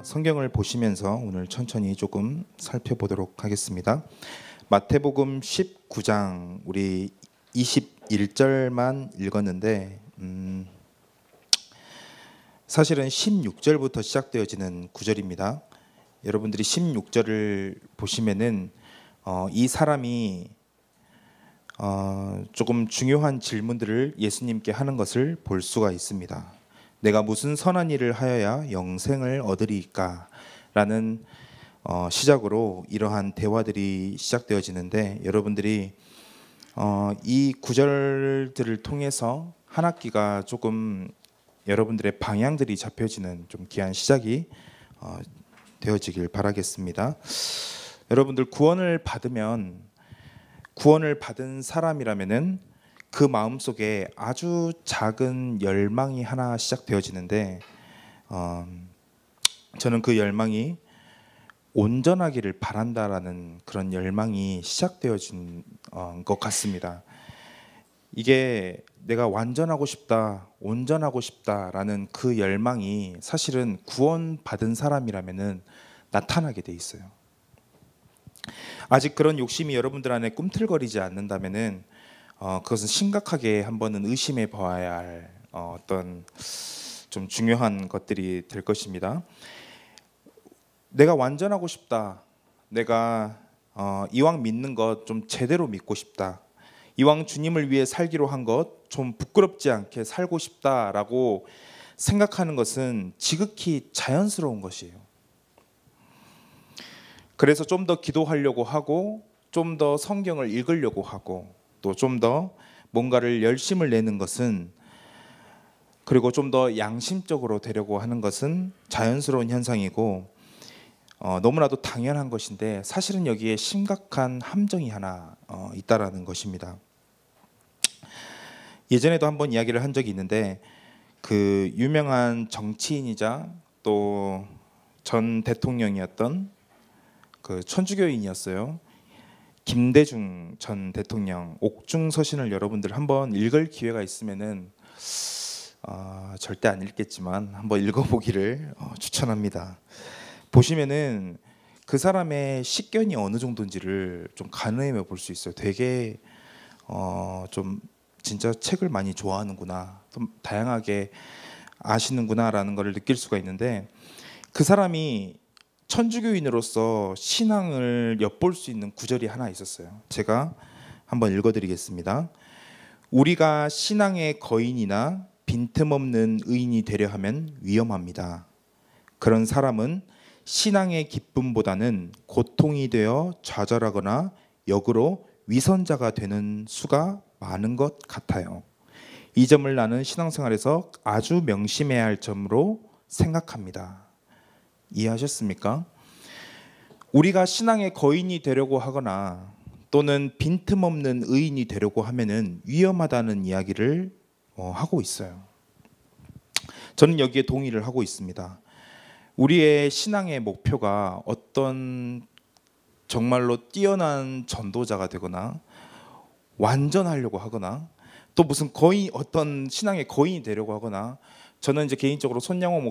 성경을 보시면서 오늘 천천히 조금 살펴보도록 하겠습니다. 마태복음 19장 우리 21절만 읽었는데 사실은 16절부터 시작되어지는 구절입니다. 여러분들이 16절을 보시면은 이 사람이 조금 중요한 질문들을 예수님께 하는 것을 볼 수가 있습니다. 내가 무슨 선한 일을 하여야 영생을 얻으리까? 라는 시작으로 이러한 대화들이 시작되어지는데 여러분들이 이 구절들을 통해서 한 학기가 조금 여러분들의 방향들이 잡혀지는 좀 귀한 시작이 되어지길 바라겠습니다. 여러분들 구원을 받은 사람이라면은 그 마음속에 아주 작은 열망이 하나 시작되어지는데 저는 그 열망이 온전하기를 바란다라는 그런 열망이 시작되어진 것 같습니다. 이게 내가 완전하고 싶다, 온전하고 싶다라는 그 열망이 사실은 구원받은 사람이라면은 나타나게 돼 있어요. 아직 그런 욕심이 여러분들 안에 꿈틀거리지 않는다면은 그것은 심각하게 한번은 의심해 봐야 할 어떤 좀 중요한 것들이 될 것입니다. 내가 완전하고 싶다. 내가 이왕 믿는 것 좀 제대로 믿고 싶다. 이왕 주님을 위해 살기로 한 것 좀 부끄럽지 않게 살고 싶다라고 생각하는 것은 지극히 자연스러운 것이에요. 그래서 좀 더 기도하려고 하고 좀 더 성경을 읽으려고 하고 또 좀 더 뭔가를 열심을 내는 것은 그리고 좀 더 양심적으로 되려고 하는 것은 자연스러운 현상이고 너무나도 당연한 것인데 사실은 여기에 심각한 함정이 하나 있다라는 것입니다. 예전에도 한번 이야기를 한 적이 있는데 그 유명한 정치인이자 또 전 대통령이었던 그 천주교인이었어요. 김대중 전 대통령 옥중서신을 여러분들 한번 읽을 기회가 있으면은 절대 안 읽겠지만 한번 읽어보기를 추천합니다. 보시면은 그 사람의 식견이 어느 정도인지를 좀 가늠해 볼 수 있어요. 되게 좀 진짜 책을 많이 좋아하는구나, 좀 다양하게 아시는구나라는 것을 느낄 수가 있는데 그 사람이 천주교인으로서 신앙을 엿볼 수 있는 구절이 하나 있었어요. 제가 한번 읽어드리겠습니다. 우리가 신앙의 거인이나 빈틈없는 의인이 되려 하면 위험합니다. 그런 사람은 신앙의 기쁨보다는 고통이 되어 좌절하거나 역으로 위선자가 되는 수가 많은 것 같아요. 이 점을 나는 신앙생활에서 아주 명심해야 할 점으로 생각합니다. 이해하셨습니까? 우리가 신앙의 거인이 되려고 하거나 또는 빈틈없는 의인이 되려고 하면은 위험하다는 이야기를 하고 있어요. 저는 여기에 동의를 하고 있습니다. 우리의 신앙의 목표가 어떤 정말로 뛰어난 전도자가 되거나 완전하려고 하거나 또 무슨 어떤 신앙의 거인이 되려고 하거나 저는 이제 개인적으로 손양호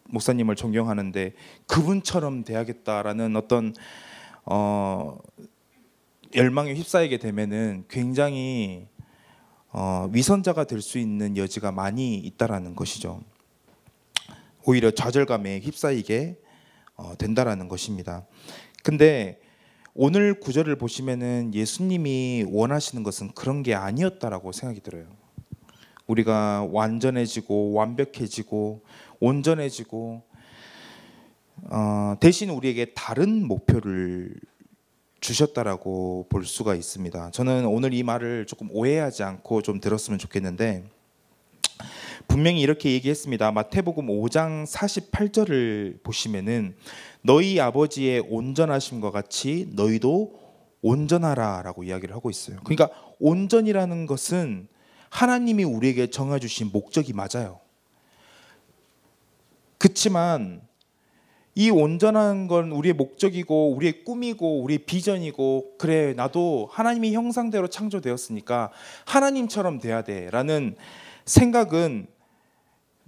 목사님을 존경하는데 그분처럼 돼야겠다라는 어떤 열망에 휩싸이게 되면은 굉장히 위선자가 될 수 있는 여지가 많이 있다라는 것이죠. 오히려 좌절감에 휩싸이게 된다라는 것입니다. 근데 오늘 구절을 보시면은 예수님이 원하시는 것은 그런 게 아니었다라고 생각이 들어요. 우리가 완전해지고 완벽해지고 온전해지고 대신 우리에게 다른 목표를 주셨다라고 볼 수가 있습니다. 저는 오늘 이 말을 조금 오해하지 않고 좀 들었으면 좋겠는데 분명히 이렇게 얘기했습니다. 마태복음 5장 48절을 보시면은 너희 아버지의 온전하심과 같이 너희도 온전하라라고 이야기를 하고 있어요. 그러니까 온전이라는 것은 하나님이 우리에게 정해주신 목적이 맞아요. 그렇지만 이 온전한 건 우리의 목적이고 우리의 꿈이고 우리의 비전이고 그래 나도 하나님의 형상대로 창조되었으니까 하나님처럼 돼야 돼라는 생각은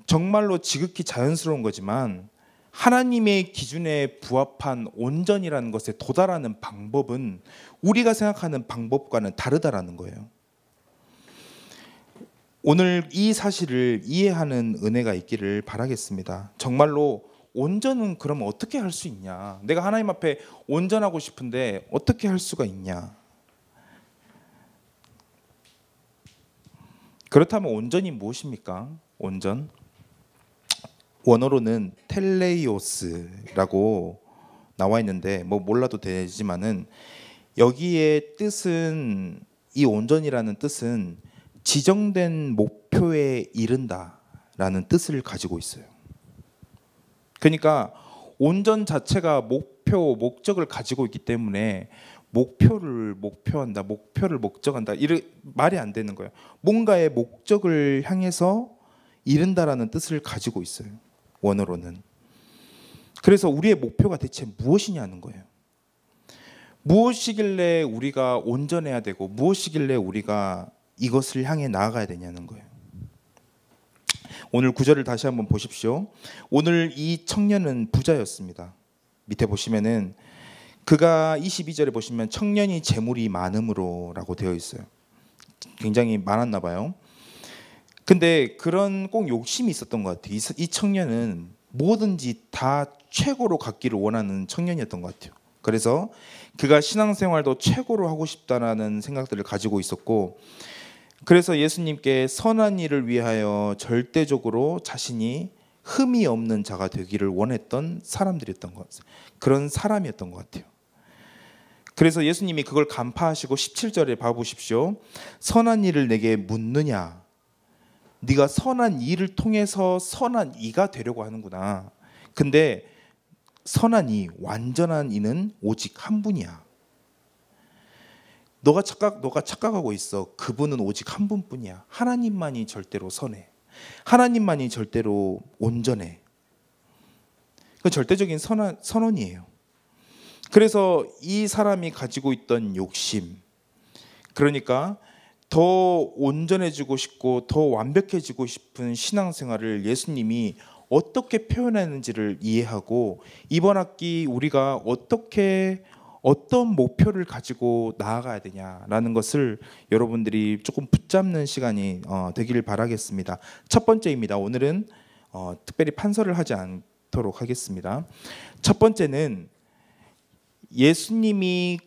정말로 지극히 자연스러운 거지만 하나님의 기준에 부합한 온전이라는 것에 도달하는 방법은 우리가 생각하는 방법과는 다르다라는 거예요. 오늘 이 사실을 이해하는 은혜가 있기를 바라겠습니다. 정말로 온전은 그럼 어떻게 할 수 있냐? 내가 하나님 앞에 온전하고 싶은데 어떻게 할 수가 있냐? 그렇다면 온전이 무엇입니까? 온전? 원어로는 텔레이오스라고 나와 있는데 뭐 몰라도 되지만은 여기에 뜻은, 이 온전이라는 뜻은 지정된 목표에 이른다라는 뜻을 가지고 있어요. 그러니까 온전 자체가 목표, 목적을 가지고 있기 때문에 목표를 목표한다, 목표를 목적한다, 이런 말이 안 되는 거예요. 뭔가의 목적을 향해서 이른다라는 뜻을 가지고 있어요. 원어로는. 그래서 우리의 목표가 대체 무엇이냐는 거예요. 무엇이길래 우리가 온전해야 되고 무엇이길래 우리가 이것을 향해 나아가야 되냐는 거예요. 오늘 구절을 다시 한번 보십시오. 오늘 이 청년은 부자였습니다. 밑에 보시면은 그가 22절에 보시면 청년이 재물이 많음으로라고 되어 있어요. 굉장히 많았나 봐요. 근데 그런 꼭 욕심이 있었던 것 같아요. 이 청년은 뭐든지 다 최고로 갖기를 원하는 청년이었던 것 같아요. 그래서 그가 신앙생활도 최고로 하고 싶다라는 생각들을 가지고 있었고, 그래서 예수님께 선한 일을 위하여 절대적으로 자신이 흠이 없는 자가 되기를 원했던 사람들이었던 것 같아요. 그런 사람이었던 것 같아요. 그래서 예수님이 그걸 간파하시고 17절에 봐보십시오. 선한 일을 내게 묻느냐? 네가 선한 일을 통해서 선한 이가 되려고 하는구나. 근데 선한 이, 완전한 이는 오직 한 분이야. 너가 착각하고 있어. 그분은 오직 한 분뿐이야. 하나님만이 절대로 선해. 하나님만이 절대로 온전해. 그 절대적인 선언이에요. 그래서 이 사람이 가지고 있던 욕심, 그러니까 더 온전해지고 싶고 더 완벽해지고 싶은 신앙생활을 예수님이 어떻게 표현하는지를 이해하고, 이번 학기 우리가 어떤 목표를 가지고 나아가야 되냐라는 것을 여러분들이 조금 붙잡는 시간이 되기를 바라겠습니다. 첫 번째입니다. 오늘은 특별히 판서를 하지 않도록 하겠습니다. 첫 번째는 예수님이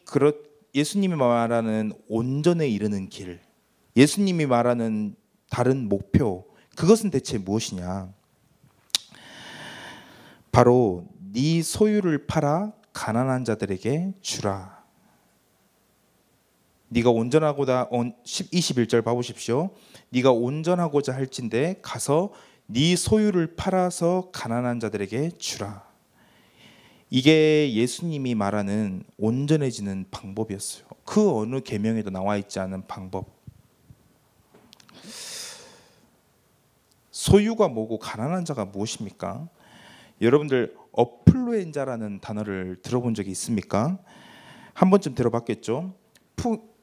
말하는 온전에 이르는 길, 예수님이 말하는 다른 목표, 그것은 대체 무엇이냐? 바로 네 소유를 팔아 가난한 자들에게 주라. 네가 온전하고자 21절 봐보십시오. 네가 온전하고자 할진대 가서 네 소유를 팔아서 가난한 자들에게 주라. 이게 예수님이 말하는 온전해지는 방법이었어요. 그 어느 계명에도 나와 있지 않은 방법. 소유가 뭐고 가난한 자가 무엇입니까? 여러분들 어플루엔자라는 단어를 들어본 적이 있습니까? 한 번쯤 들어봤겠죠?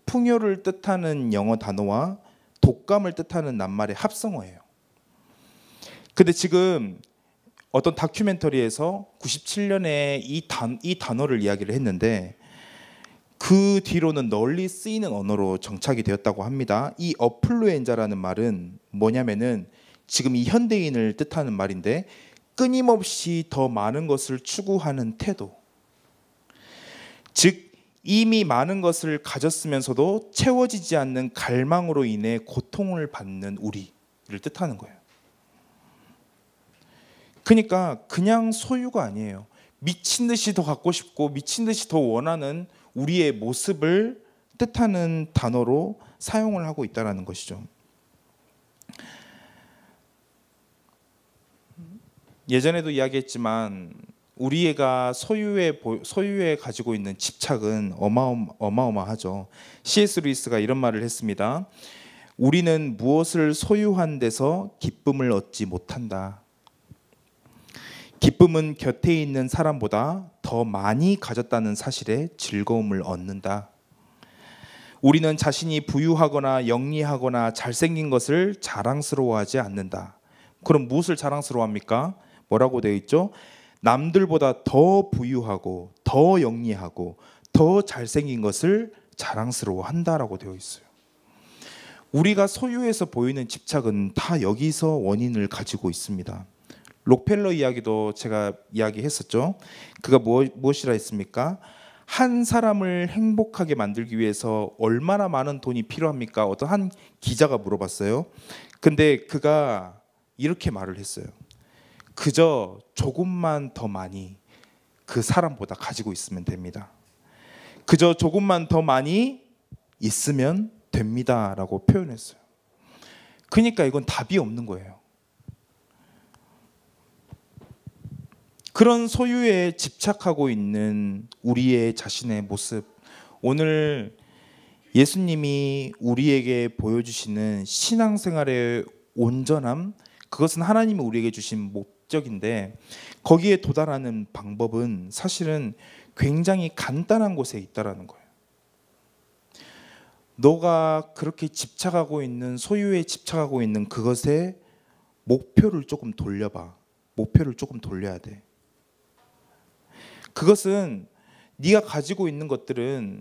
풍요를 뜻하는 영어 단어와 독감을 뜻하는 낱말의 합성어예요. 근데 지금 어떤 다큐멘터리에서 97년에 이 단어를 이야기를 했는데 그 뒤로는 널리 쓰이는 언어로 정착이 되었다고 합니다. 이 어플루엔자라는 말은 뭐냐면은 지금 이 현대인을 뜻하는 말인데, 끊임없이 더 많은 것을 추구하는 태도. 즉 이미 많은 것을 가졌으면서도 채워지지 않는 갈망으로 인해 고통을 받는 우리를 뜻하는 거예요. 그러니까 그냥 소유가 아니에요. 미친 듯이 더 갖고 싶고 미친 듯이 더 원하는 우리의 모습을 뜻하는 단어로 사용을 하고 있다는 것이죠. 예전에도 이야기했지만 우리가 소유에 가지고 있는 집착은 어마어마하죠. C.S. 루이스가 이런 말을 했습니다. 우리는 무엇을 소유한 데서 기쁨을 얻지 못한다. 기쁨은 곁에 있는 사람보다 더 많이 가졌다는 사실에 즐거움을 얻는다. 우리는 자신이 부유하거나 영리하거나 잘생긴 것을 자랑스러워하지 않는다. 그럼 무엇을 자랑스러워합니까? 뭐라고 되어 있죠? 남들보다 더 부유하고 더 영리하고 더 잘생긴 것을 자랑스러워한다라고 되어 있어요. 우리가 소유해서 보이는 집착은 다 여기서 원인을 가지고 있습니다. 록펠러 이야기도 제가 이야기했었죠. 그가 무엇이라 했습니까? 한 사람을 행복하게 만들기 위해서 얼마나 많은 돈이 필요합니까? 어떤 한 기자가 물어봤어요. 근데 그가 이렇게 말을 했어요. 그저 조금만 더 많이 그 사람보다 가지고 있으면 됩니다. 그저 조금만 더 많이 있으면 됩니다라고 표현했어요. 그러니까 이건 답이 없는 거예요. 그런 소유에 집착하고 있는 우리의 자신의 모습, 오늘 예수님이 우리에게 보여주시는 신앙생활의 온전함, 그것은 하나님이 우리에게 주신 목적인데 거기에 도달하는 방법은 사실은 굉장히 간단한 곳에 있다라는 거예요. 너가 그렇게 집착하고 있는, 소유에 집착하고 있는 그것에 목표를 조금 돌려봐. 목표를 조금 돌려야 돼. 그것은 네가 가지고 있는 것들은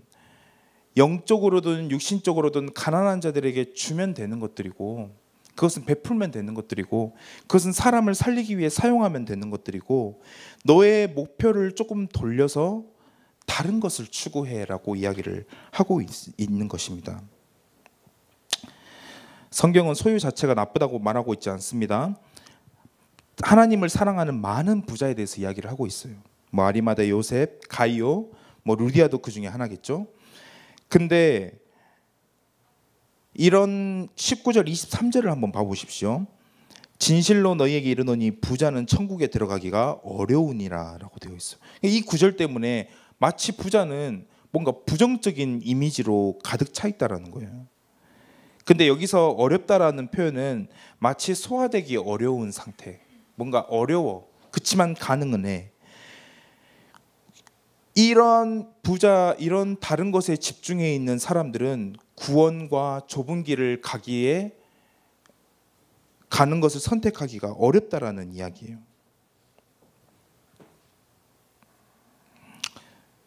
영적으로든 육신적으로든 가난한 자들에게 주면 되는 것들이고, 그것은 베풀면 되는 것들이고, 그것은 사람을 살리기 위해 사용하면 되는 것들이고, 너의 목표를 조금 돌려서 다른 것을 추구해라고 이야기를 하고 있는 것입니다. 성경은 소유 자체가 나쁘다고 말하고 있지 않습니다. 하나님을 사랑하는 많은 부자에 대해서 이야기를 하고 있어요. 아리마다 요셉, 가이오, 루디아도 그 중에 하나겠죠. 근데 이런 19절 23절을 한번 봐보십시오. 진실로 너희에게 이르노니 부자는 천국에 들어가기가 어려우니라 라고 되어 있어요. 이 구절 때문에 마치 부자는 뭔가 부정적인 이미지로 가득 차 있다라는 거예요. 근데 여기서 어렵다라는 표현은 마치 소화되기 어려운 상태, 뭔가 어려워, 그치만 가능은 해. 이런 부자, 이런 다른 것에 집중해 있는 사람들은 구원과 좁은 길을 가기에 가는 것을 선택하기가 어렵다라는 이야기예요.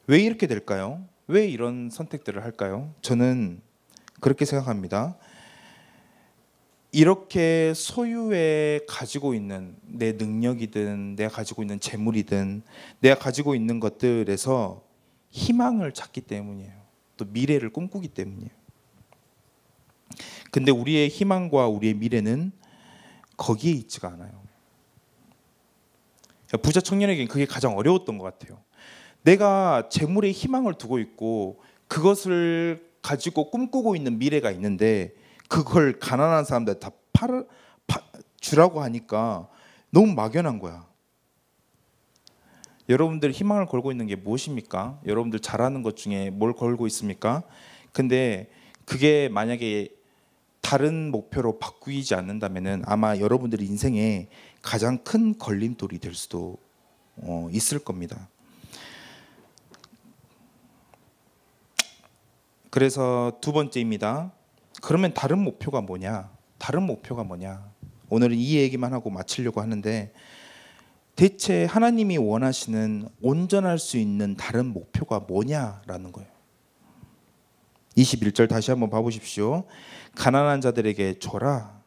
왜 이렇게 될까요? 왜 이런 선택들을 할까요? 저는 그렇게 생각합니다. 이렇게 소유에 가지고 있는 내 능력이든 내가 가지고 있는 재물이든 내가 가지고 있는 것들에서 희망을 찾기 때문이에요. 또 미래를 꿈꾸기 때문이에요. 근데 우리의 희망과 우리의 미래는 거기에 있지가 않아요. 부자 청년에게는 그게 가장 어려웠던 것 같아요. 내가 재물에 희망을 두고 있고 그것을 가지고 꿈꾸고 있는 미래가 있는데 그걸 가난한 사람들 다 주라고 하니까 너무 막연한 거야. 여러분들 희망을 걸고 있는 게 무엇입니까? 여러분들 잘하는 것 중에 뭘 걸고 있습니까? 근데 그게 만약에 다른 목표로 바꾸지 않는다면은 아마 여러분들 인생에 가장 큰 걸림돌이 될 수도 있을 겁니다. 그래서 두 번째입니다. 그러면 다른 목표가 뭐냐? 다른 목표가 뭐냐? 오늘은 이 얘기만 하고 마치려고 하는데 대체 하나님이 원하시는 온전할 수 있는 다른 목표가 뭐냐라는 거예요. 21절 다시 한번 봐보십시오. 가난한 자들에게 줘라.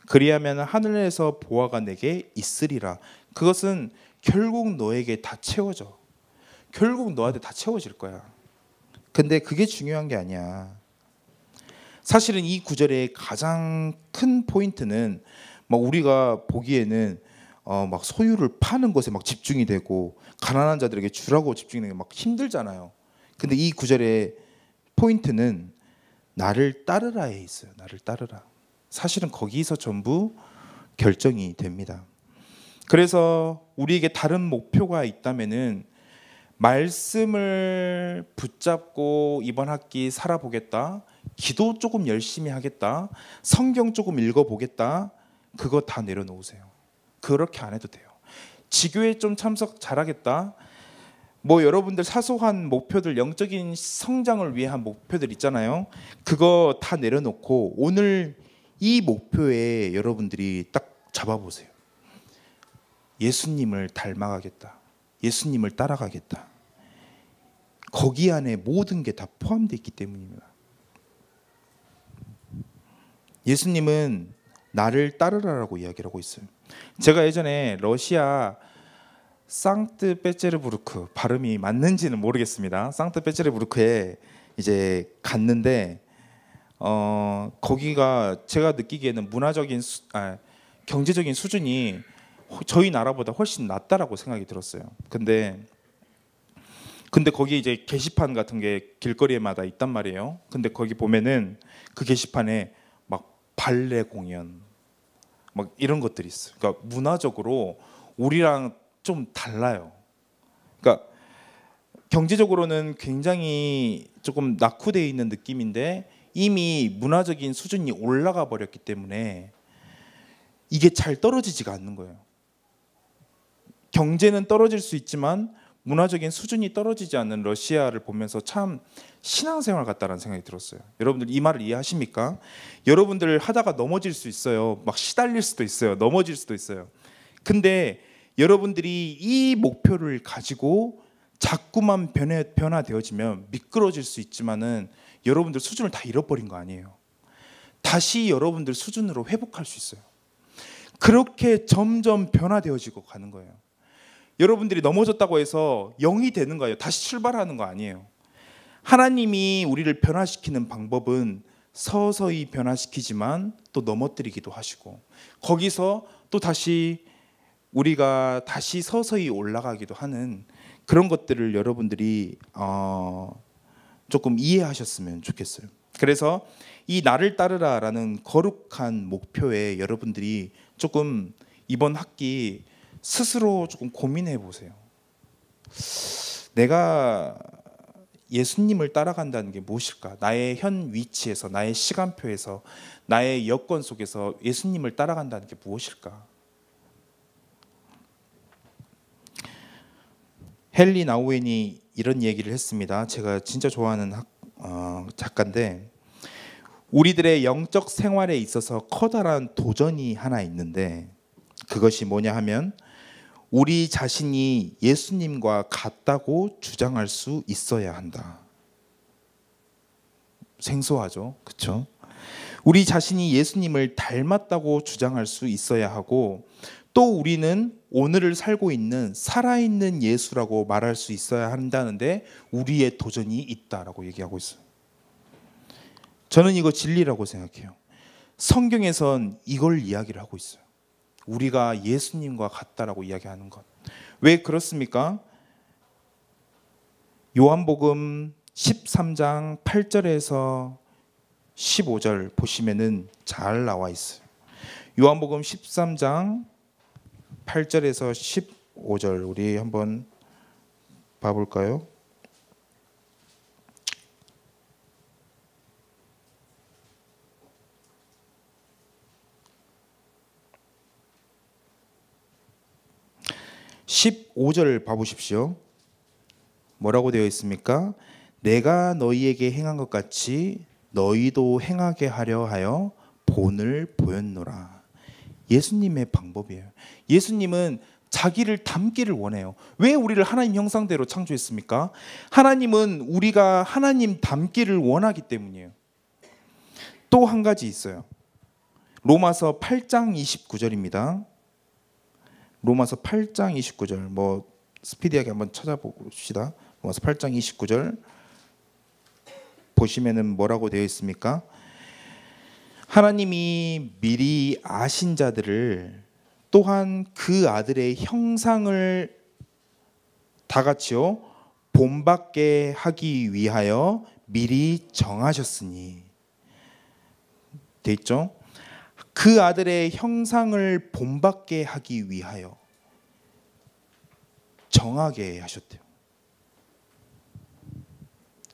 그리하면 하늘에서 보화가 내게 있으리라. 그것은 결국 너에게 다 채워져. 결국 너한테 다 채워질 거야. 근데 그게 중요한 게 아니야. 사실은 이 구절의 가장 큰 포인트는 우리가 보기에는 막 소유를 파는 것에 막 집중이 되고 가난한 자들에게 주라고 집중이 되는 게 막 힘들잖아요. 근데 이 구절의 포인트는 나를 따르라에 있어요. 나를 따르라. 사실은 거기서 전부 결정이 됩니다. 그래서 우리에게 다른 목표가 있다면은 말씀을 붙잡고 이번 학기 살아보겠다. 기도 조금 열심히 하겠다. 성경 조금 읽어보겠다. 그거 다 내려놓으세요. 그렇게 안 해도 돼요. 지교회 좀 참석 잘하겠다. 여러분들 사소한 목표들, 영적인 성장을 위한 목표들 있잖아요. 그거 다 내려놓고 오늘 이 목표에 여러분들이 딱 잡아보세요. 예수님을 닮아가겠다. 예수님을 따라가겠다. 거기 안에 모든 게 다 포함되어 있기 때문입니다. 예수님은 나를 따르라라고 이야기를 하고 있어요. 제가 예전에 러시아 상트페테르부르크, 발음이 맞는지는 모르겠습니다. 상트페테르부르크에 이제 갔는데 거기가 제가 느끼기에는 경제적인 수준이 저희 나라보다 훨씬 낮다라고 생각이 들었어요. 근데 거기 이제 게시판 같은 게 길거리에마다 있단 말이에요. 근데 거기 보면은 그 게시판에 막 발레 공연 막 이런 것들이 있어요. 그러니까 문화적으로 우리랑 좀 달라요. 그러니까 경제적으로는 굉장히 조금 낙후되어 있는 느낌인데 이미 문화적인 수준이 올라가 버렸기 때문에 이게 잘 떨어지지가 않는 거예요. 경제는 떨어질 수 있지만 문화적인 수준이 떨어지지 않는 러시아를 보면서 참 신앙생활 같다라는 생각이 들었어요. 여러분들 이 말을 이해하십니까? 여러분들 하다가 넘어질 수 있어요. 막 시달릴 수도 있어요. 넘어질 수도 있어요. 근데 여러분들이 이 목표를 가지고 자꾸만 변화되어지면 미끄러질 수 있지만은 여러분들 수준을 다 잃어버린 거 아니에요. 다시 여러분들 수준으로 회복할 수 있어요. 그렇게 점점 변화되어지고 가는 거예요. 여러분들이 넘어졌다고 해서 0이 되는 거예요. 다시 출발하는 거 아니에요. 하나님이 우리를 변화시키는 방법은 서서히 변화시키지만 또 넘어뜨리기도 하시고 거기서 또 다시 우리가 다시 서서히 올라가기도 하는 그런 것들을 여러분들이 조금 이해하셨으면 좋겠어요. 그래서 이 나를 따르라라는 거룩한 목표에 여러분들이 조금 이번 학기 스스로 조금 고민해 보세요. 내가 예수님을 따라간다는 게 무엇일까? 나의 현 위치에서, 나의 시간표에서, 나의 여건 속에서 예수님을 따라간다는 게 무엇일까? 헨리 나우엔이 이런 얘기를 했습니다. 제가 진짜 좋아하는 작가인데 우리들의 영적 생활에 있어서 커다란 도전이 하나 있는데 그것이 뭐냐 하면 우리 자신이 예수님과 같다고 주장할 수 있어야 한다. 생소하죠? 그렇죠? 우리 자신이 예수님을 닮았다고 주장할 수 있어야 하고 또 우리는 오늘을 살고 있는 살아있는 예수라고 말할 수 있어야 한다는데 우리의 도전이 있다라고 얘기하고 있어요. 저는 이거 진리라고 생각해요. 성경에선 이걸 이야기를 하고 있어요. 우리가 예수님과 같다라고 이야기하는 것. 왜 그렇습니까? 요한복음 13장 8절에서 15절 보시면은 잘 나와 있어요. 요한복음 13장 8절에서 15절 우리 한번 봐볼까요? (15절) 봐보십시오. 뭐라고 되어 있습니까? 내가 너희에게 행한 것 같이 너희도 행하게 하려 하여 본을 보였노라. 예수님의 방법이에요. 예수님은 자기를 닮기를 원해요. 왜 우리를 하나님 형상대로 창조했습니까? 하나님은 우리가 하나님 닮기를 원하기 때문이에요. 또 한 가지 있어요. 로마서 8장 29절입니다. 로마서 8장 29절 뭐 스피디하게 한번 찾아봅시다. 로마서 8장 29절 보시면은 뭐라고 되어 있습니까? 하나님이 미리 아신 자들을 또한 그 아들의 형상을 다 같이요 본받게 하기 위하여 미리 정하셨으니 돼 있죠? 그 아들의 형상을 본받게 하기 위하여 정하게 하셨대요.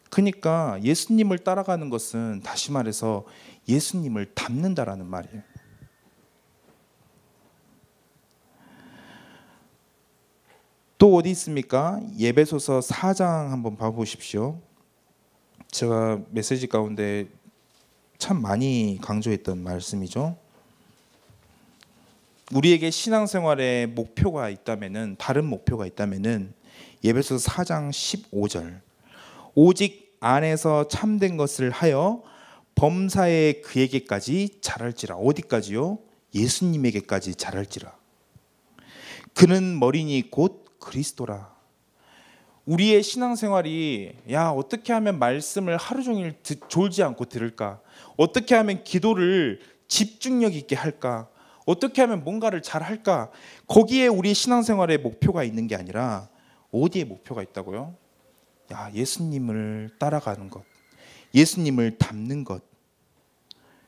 그러니까 예수님을 따라가는 것은 다시 말해서 예수님을 닮는다라는 말이에요. 또 어디 있습니까? 에베소서 4장 한번 봐보십시오. 제가 메시지 가운데 참 많이 강조했던 말씀이죠. 우리에게 신앙생활에 목표가 있다면은, 다른 목표가 있다면은 에베소서 4장 15절, 오직 안에서 참된 것을 하여 범사에 그에게까지 자랄지라. 어디까지요? 예수님에게까지 자랄지라. 그는 머리니 곧 그리스도라. 우리의 신앙생활이 어떻게 하면 말씀을 하루 종일 졸지 않고 들을까? 어떻게 하면 기도를 집중력 있게 할까? 어떻게 하면 뭔가를 잘 할까? 거기에 우리 신앙생활의 목표가 있는 게 아니라 어디에 목표가 있다고요? 예수님을 따라가는 것, 예수님을 닮는 것.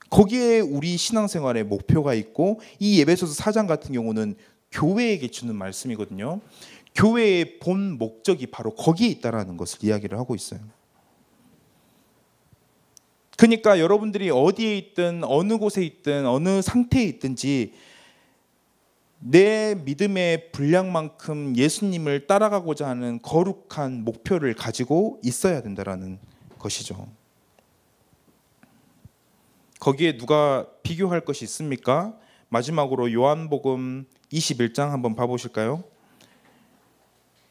거기에 우리 신앙생활의 목표가 있고, 이 에베소서 4장 같은 경우는 교회에게 주는 말씀이거든요. 교회의 본 목적이 바로 거기에 있다라는 것을 이야기를 하고 있어요. 그러니까 여러분들이 어디에 있든 어느 곳에 있든 어느 상태에 있든지 내 믿음의 분량만큼 예수님을 따라가고자 하는 거룩한 목표를 가지고 있어야 된다라는 것이죠. 거기에 누가 비교할 것이 있습니까? 마지막으로 요한복음 21장 한번 봐보실까요?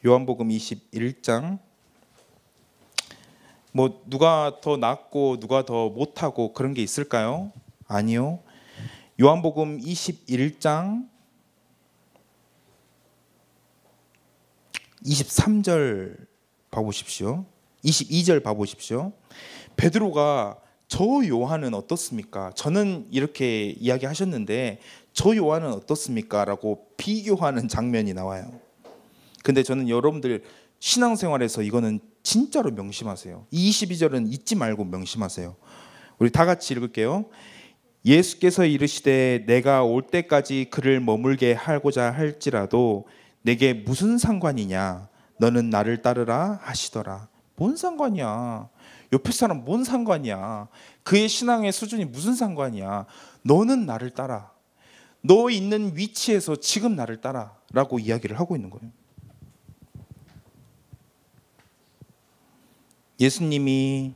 요한복음 21장. 누가 더 낫고 누가 더 못하고 그런 게 있을까요? 아니요. 요한복음 21장 23절 봐보십시오. 22절 봐보십시오. 베드로가 저 요한은 어떻습니까? 저는 이렇게 이야기하셨는데 저 요한은 어떻습니까? 라고 비교하는 장면이 나와요. 근데 저는 여러분들 신앙생활에서 이거는 진짜로 명심하세요. 이 22절은 잊지 말고 명심하세요. 우리 다 같이 읽을게요. 예수께서 이르시되 내가 올 때까지 그를 머물게 하고자 할지라도 내게 무슨 상관이냐? 너는 나를 따르라 하시더라. 뭔 상관이야? 옆에 사람 뭔 상관이야? 그의 신앙의 수준이 무슨 상관이야? 너는 나를 따라. 너 있는 위치에서 지금 나를 따라 라고 이야기를 하고 있는 거예요. 예수님이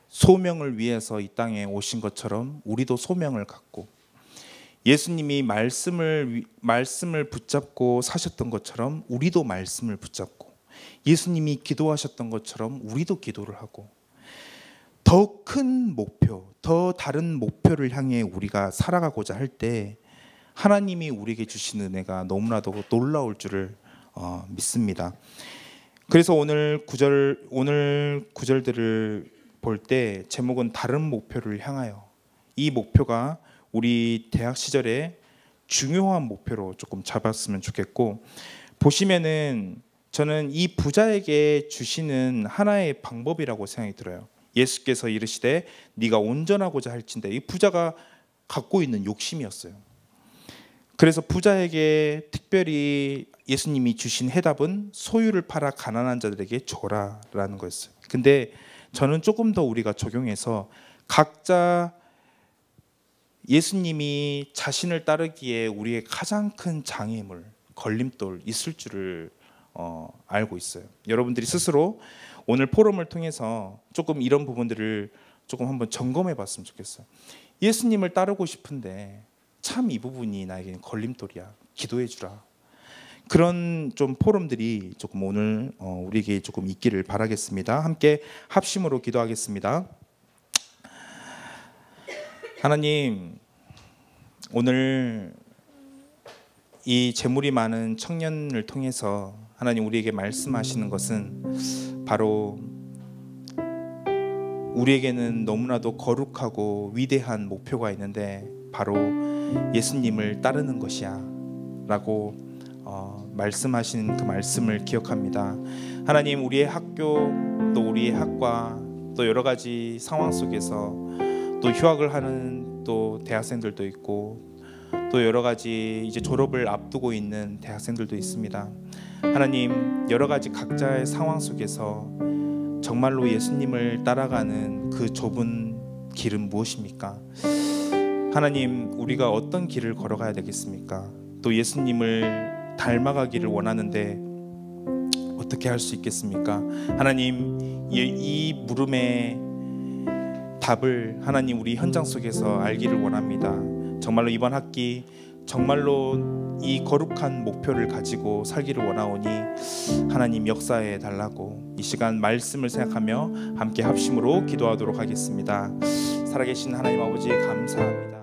소명을 위해서 이 땅에 오신 것처럼 우리도 소명을 갖고, 예수님이 말씀을 붙잡고 사셨던 것처럼 우리도 말씀을 붙잡고, 예수님이 기도하셨던 것처럼 우리도 기도를 하고, 더 큰 목표, 더 다른 목표를 향해 우리가 살아가고자 할 때 하나님이 우리에게 주신 은혜가 너무나도 놀라울 줄을 믿습니다. 그래서 오늘 구절들을 볼 때 제목은 다른 목표를 향하여, 이 목표가 우리 대학 시절에 중요한 목표로 조금 잡았으면 좋겠고, 보시면은 저는 이 부자에게 주시는 하나의 방법이라고 생각이 들어요. 예수께서 이르시되 네가 온전하고자 할진대. 이 부자가 갖고 있는 욕심이었어요. 그래서 부자에게 특별히 예수님이 주신 해답은 소유를 팔아 가난한 자들에게 줘라라는 거였어요. 근데 저는 조금 더 우리가 적용해서 각자 예수님이 자신을 따르기에 우리의 가장 큰 장애물, 걸림돌 있을 줄을 알고 있어요. 여러분들이 스스로 오늘 포럼을 통해서 조금 이런 부분들을 조금 한번 점검해 봤으면 좋겠어요. 예수님을 따르고 싶은데 참 이 부분이 나에게는 걸림돌이야. 기도해 주라. 그런 좀 포럼들이 조금 오늘 우리에게 조금 있기를 바라겠습니다. 함께 합심으로 기도하겠습니다. 하나님, 오늘 이 재물이 많은 청년을 통해서 하나님 우리에게 말씀하시는 것은 바로 우리에게는 너무나도 거룩하고 위대한 목표가 있는데 바로 예수님을 따르는 것이야 라고 말씀하신 그 말씀을 기억합니다. 하나님, 우리의 학교 또 우리의 학과 또 여러 가지 상황 속에서 또 휴학을 하는 또 대학생들도 있고 또 여러 가지 이제 졸업을 앞두고 있는 대학생들도 있습니다. 하나님, 여러 가지 각자의 상황 속에서 정말로 예수님을 따라가는 그 좁은 길은 무엇입니까? 하나님, 우리가 어떤 길을 걸어가야 되겠습니까? 또 예수님을 닮아가기를 원하는데 어떻게 할 수 있겠습니까? 하나님, 이 물음의 답을 하나님 우리 현장 속에서 알기를 원합니다. 정말로 이번 학기 정말로 이 거룩한 목표를 가지고 살기를 원하오니 하나님 역사해 달라고 이 시간 말씀을 생각하며 함께 합심으로 기도하도록 하겠습니다. 살아계신 하나님 아버지 감사합니다.